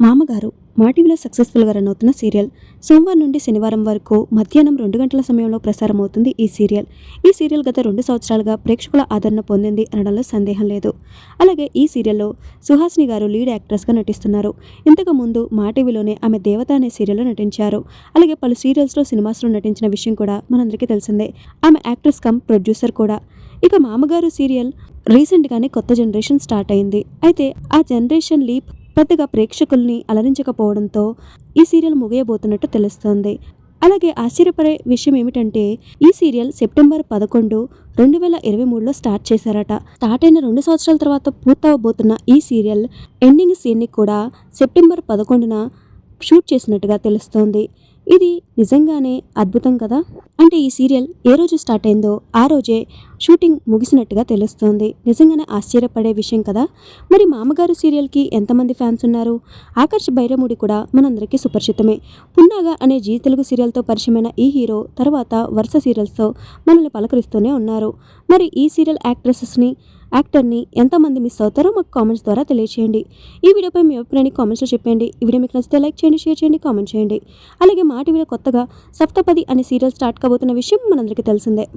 మామగారు మా టీవీలో సక్సెస్ఫుల్గా రన్ అవుతున్న సీరియల్. సోమవారం నుండి శనివారం వరకు మధ్యాహ్నం 2 గంటల సమయంలో ప్రసారం అవుతుంది ఈ సీరియల్. ఈ సీరియల్ గత 2 సంవత్సరాలుగా ప్రేక్షకుల ఆదరణ పొందింది అనడంలో సందేహం లేదు. అలాగే ఈ సీరియల్లో సుహాసిని గారు లీడ్ యాక్ట్రెస్గా నటిస్తున్నారు. ఇంతకు ముందు మా టీవీలోనే ఆమె దేవత అనే సీరియల్లో నటించారు. అలాగే పలు సీరియల్స్లో, సినిమాస్లో నటించిన విషయం కూడా మనందరికీ తెలిసిందే. ఆమె యాక్ట్రెస్ కమ్ ప్రొడ్యూసర్ కూడా. ఇక మామగారు సీరియల్ రీసెంట్గానే కొత్త జనరేషన్ స్టార్ట్ అయింది. అయితే ఆ జనరేషన్ లీప్ పెద్దగా ప్రేక్షకుల్ని అలరించకపోవడంతో ఈ సీరియల్ ముగియబోతున్నట్టు తెలుస్తోంది. అలాగే ఆశ్చర్యపడే విషయం ఏమిటంటే ఈ సీరియల్ సెప్టెంబర్ 11, 2023లో స్టార్ట్ చేశారట. స్టార్ట్ అయిన 2 సంవత్సరాల తర్వాత పూర్తవబోతున్న ఈ సీరియల్ ఎండింగ్ సీన్ని కూడా సెప్టెంబర్ 11న షూట్ చేసినట్టుగా తెలుస్తోంది. ఇది నిజంగానే అద్భుతం కదా. అంటే ఈ సీరియల్ ఏ రోజు స్టార్ట్ అయిందో ఆ రోజే షూటింగ్ ముగిసినట్టుగా తెలుస్తోంది. నిజంగానే ఆశ్చర్యపడే విషయం కదా. మరి మామగారు సీరియల్కి ఎంతమంది ఫ్యాన్స్ ఉన్నారు? ఆకర్ష్ బైరముడి కూడా మనందరికీ సుపరిచితమే. పున్నాగా అనే జీ తెలుగు సీరియల్తో పరిచయమైన ఈ హీరో తర్వాత వరుస సీరియల్స్తో మనల్ని పలకరిస్తూనే ఉన్నారు. మరి ఈ సీరియల్ యాక్టర్ని ఎంతమంది మిస్ అవుతారో మాకు కామెంట్స్ ద్వారా తెలియచేయండి. ఈ వీడియోపై మీ అభిప్రాయాన్ని కామెంట్స్లో చెప్పండి. ఈ వీడియో మీకు నచ్చితే లైక్ చేయండి, షేర్ చేయండి, కామెంట్ చేయండి. అలాగే మా టీవీలో కొత్తగా సప్తపది అనే సీరియల్ స్టార్ట్ కాబోతున్న విషయం మనందరికీ తెలిసిందే.